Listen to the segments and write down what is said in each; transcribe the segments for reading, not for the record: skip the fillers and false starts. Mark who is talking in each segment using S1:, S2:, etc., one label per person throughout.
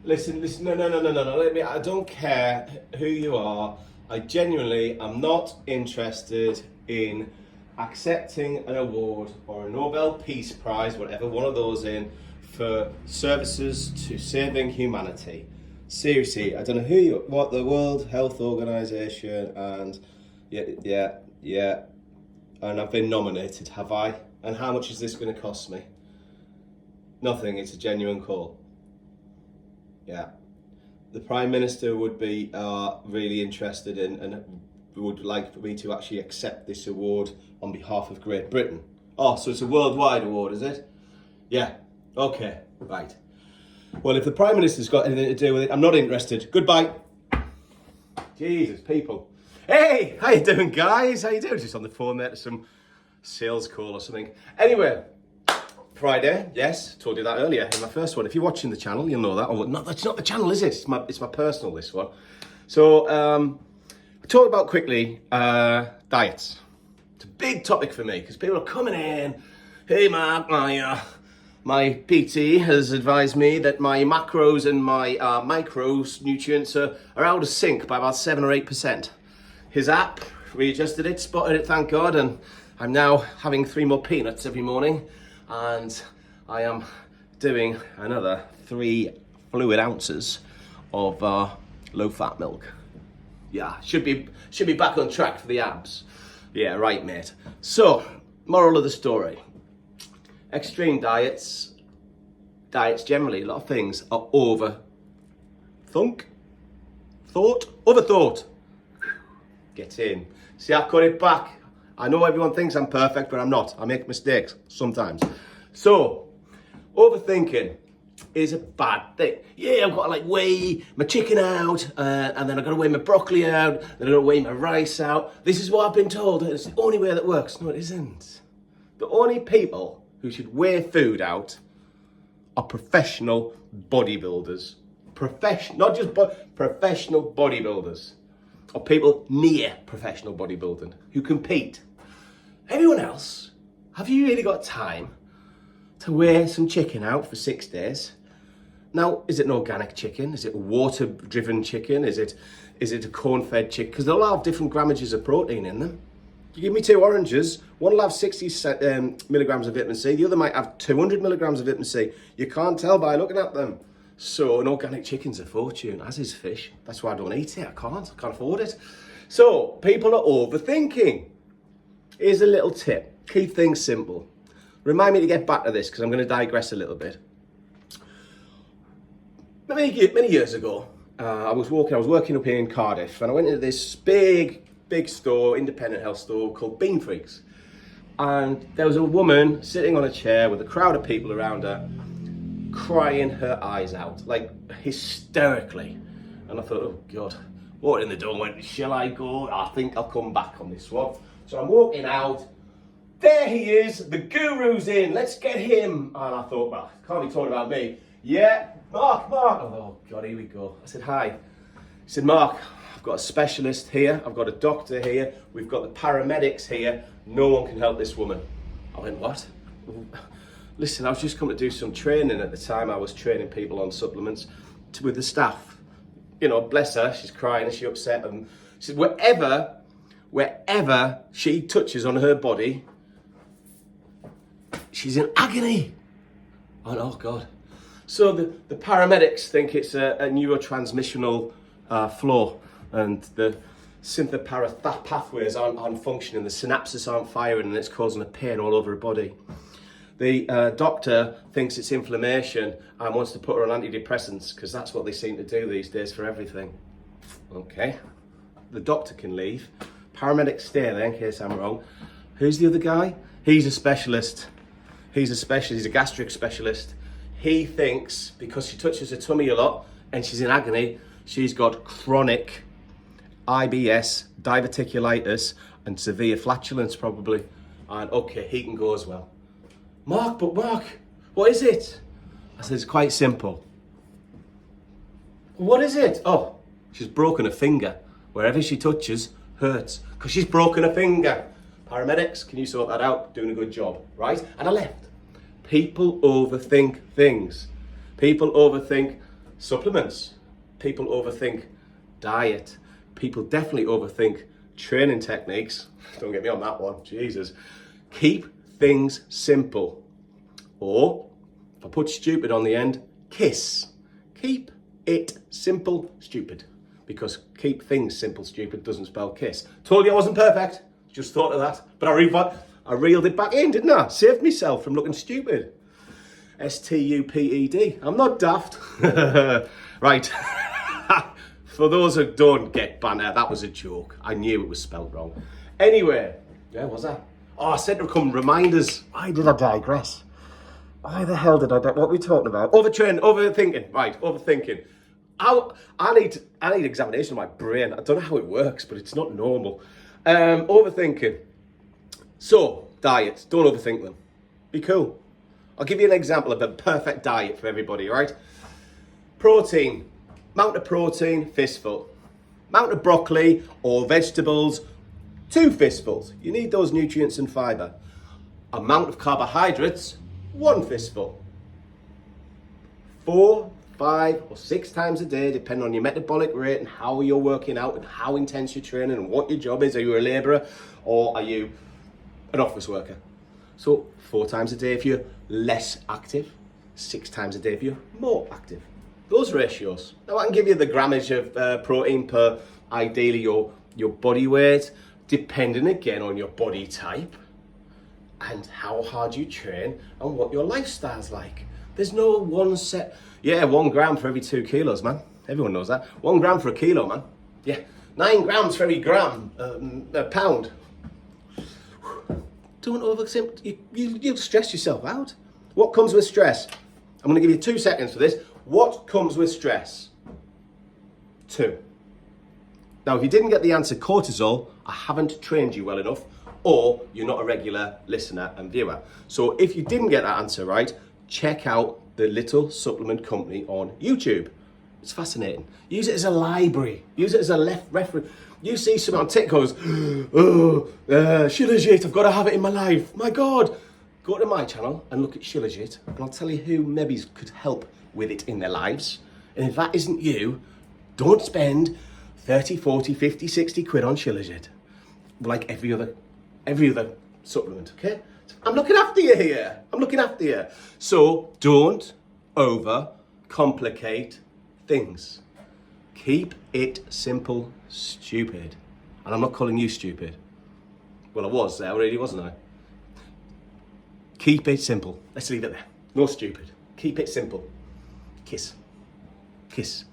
S1: Listen, no. I don't care who you are. I genuinely am not interested in accepting an award or a Nobel Peace Prize, whatever one of those in, for services to saving humanity. Seriously, I don't know what the World Health Organization and yeah, and I've been nominated, have I? And how much is this going to cost me? Nothing. It's a genuine call. Yeah. The Prime Minister would be really interested in and would like me to actually accept this award on behalf of Great Britain. Oh, so it's a worldwide award, is it? Yeah. Okay. Right. Well, if the Prime Minister's got anything to do with it, I'm not interested. Goodbye. Jesus, people. Hey, how you doing, guys? How you doing? Just on the phone there to some sales call or something. Anyway, Friday, yes, told you that earlier in my first one. If you're watching the channel, you'll know that. Oh, no, that's not the channel, is it? It's my personal, this one. So, I talk about quickly diets. It's a big topic for me because people are coming in. Hey, Mark, my PT has advised me that my macros and my micros nutrients are out of sync by about 7 or 8%. His app readjusted it, spotted it, thank God, and I'm now having 3 more peanuts every morning, and I am doing another 3 fluid ounces of low-fat milk. Yeah, should be back on track for the abs. Yeah, right, mate. So, moral of the story. Extreme diets generally, a lot of things are overthought. Get in. See, I cut it back. I know everyone thinks I'm perfect, but I'm not. I make mistakes sometimes. So, overthinking is a bad thing. Yeah, I've got to weigh my chicken out, and then I've got to weigh my broccoli out, then I've got to weigh my rice out. This is what I've been told. It's the only way that works. No, it isn't. The only people who should weigh food out are professional bodybuilders. Not just professional bodybuilders. Or people near professional bodybuilding who compete. Everyone else, have you really got time to weigh some chicken out for 6 days? Now, is it an organic chicken? Is it a water-driven chicken? Is it a corn-fed chicken? Because they'll all have different grammages of protein in them. You give me 2 oranges, one will have 60 milligrams of vitamin C, the other might have 200 milligrams of vitamin C. You can't tell by looking at them. So an organic chicken's a fortune, as is fish. That's why I don't eat it. I can't afford it. So people are overthinking. Here's a little tip. Keep things simple. Remind me to get back to this because I'm going to digress a little bit. Many years ago, I was working up here in Cardiff, and I went into this big store, independent health store called Bean Freaks. And there was a woman sitting on a chair with a crowd of people around her, crying her eyes out, hysterically. And I thought, oh God, walked in the door and went, shall I go? I think I'll come back on this one. So I'm walking out. There he is, the guru's in, let's get him. And I thought, well, can't be talking about me. Yeah, Mark. Oh God, here we go. I said, hi. He said, Mark, I've got a specialist here, I've got a doctor here, we've got the paramedics here, no one can help this woman. I went, what? Listen, I was just coming to do some training at the time. I was training people on supplements with the staff. You know, bless her, she's crying and she's upset. And she said, wherever she touches on her body, she's in agony. I went, oh God. So the paramedics think it's a neurotransmissional flaw, and the synthoparatha pathways aren't functioning, the synapses aren't firing, and it's causing a pain all over her body. The doctor thinks it's inflammation and wants to put her on antidepressants because that's what they seem to do these days for everything. Okay, the doctor can leave. Paramedics stay there in case I'm wrong. Who's the other guy? He's a specialist. He's a gastric specialist. He thinks because she touches her tummy a lot and she's in agony, she's got chronic IBS, diverticulitis, and severe flatulence probably. And okay, he can go as well. Mark, what is it? I said, it's quite simple. What is it? Oh, she's broken a finger. Wherever she touches hurts because she's broken a finger. Paramedics, can you sort that out? Doing a good job, right? And I left. People overthink things. People overthink Supplements. People overthink diet. People definitely overthink training techniques. Don't get me on that one, Jesus. Keep things simple. Or, if I put stupid on the end, KISS. Keep it simple, stupid. Because keep things simple, stupid doesn't spell KISS. Told you I wasn't perfect. Just thought of that. But I reeled it back in, didn't I? Saved myself from looking stupid. STUPED. I'm not daft. Right. For those who don't get banter, that was a joke. I knew it was spelt wrong. Anyway, yeah, was that? Oh, I said to come reminders. Why did I digress? Why the hell did I? What are we talking about? Overthinking. Right, overthinking. I need examination of my brain. I don't know how it works, but it's not normal. Overthinking. So, diets. Don't overthink them. Be cool. I'll give you an example of a perfect diet for everybody, right? Protein. Amount of protein, fistful. Amount of broccoli or vegetables, 2 fistfuls. You need those nutrients and fibre. Amount of carbohydrates, 1 fistful. 4, 5 or 6 times a day, depending on your metabolic rate and how you're working out and how intense you're training and what your job is. Are you a labourer or are you an office worker? So 4 times a day if you're less active, 6 times a day if you're more active. Those ratios. Now I can give you the grammage of protein per ideally your body weight, depending again on your body type and how hard you train and what your lifestyle's like. There's no one set. Yeah, 1 gram for every 2 kilos, man. Everyone knows that. 1 gram for a kilo, man. Yeah, 9 grams for every gram, a pound. Don't oversimplify. You'll stress yourself out. What comes with stress? I'm going to give you 2 seconds for this. What comes with stress? 2. Now, if you didn't get the answer cortisol, I haven't trained you well enough, or you're not a regular listener and viewer. So if you didn't get that answer right, check out the little supplement company on YouTube. It's fascinating. Use it as a library. Use it as a reference. You see something on TikTok goes, Shilajit, I've got to have it in my life. My God. Go to my channel and look at Shilajit, and I'll tell you who maybe could help with it in their lives. And if that isn't you, don't spend 30, 40, 50, 60 quid on Shilajit. Like every other supplement, okay? I'm looking after you here. I'm looking after you. So don't overcomplicate things. Keep it simple, stupid. And I'm not calling you stupid. Well, I was there already, wasn't I? Keep it simple. Let's leave it there. No stupid. Keep it simple. KISS. KISS.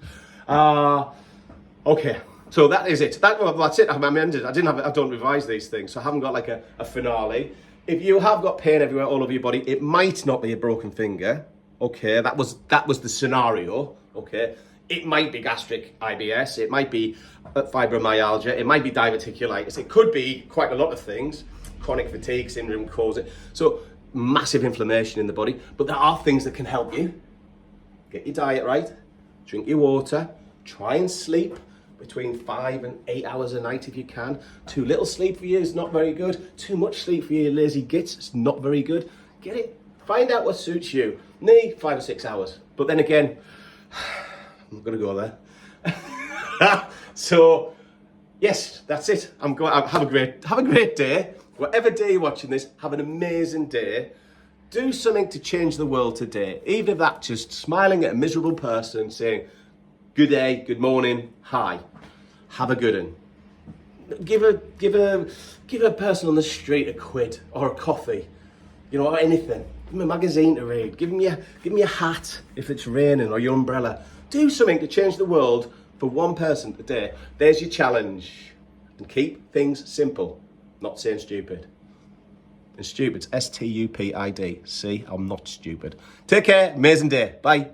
S1: Okay. So that is it. That's it. I'm ended. I don't revise these things, so I haven't got like a finale. If you have got pain everywhere, all over your body, it might not be a broken finger. Okay, that was the scenario. Okay, it might be gastric IBS. It might be fibromyalgia. It might be diverticulitis. It could be quite a lot of things. Chronic fatigue syndrome cause it. So massive inflammation in the body. But there are things that can help you. Get your diet right. Drink your water. Try and sleep between 5 and 8 hours a night if you can. Too little sleep for you is not very good. Too much sleep for you lazy gits is not very good. Get it. Find out what suits you. Need 5 or 6 hours. But then again, I'm not going to go there. So, yes, that's it. Have a great day. Whatever day you're watching this, have an amazing day. Do something to change the world today. Even if that's just smiling at a miserable person saying, good day, good morning, hi. Have a good one. Give a person on the street a quid or a coffee, or anything. Give them a magazine to read. Give them your hat if it's raining or your umbrella. Do something to change the world for one person today. There's your challenge. And keep things simple. Not saying stupid. And stupid's STUPID. See, I'm not stupid. Take care. Amazing day. Bye.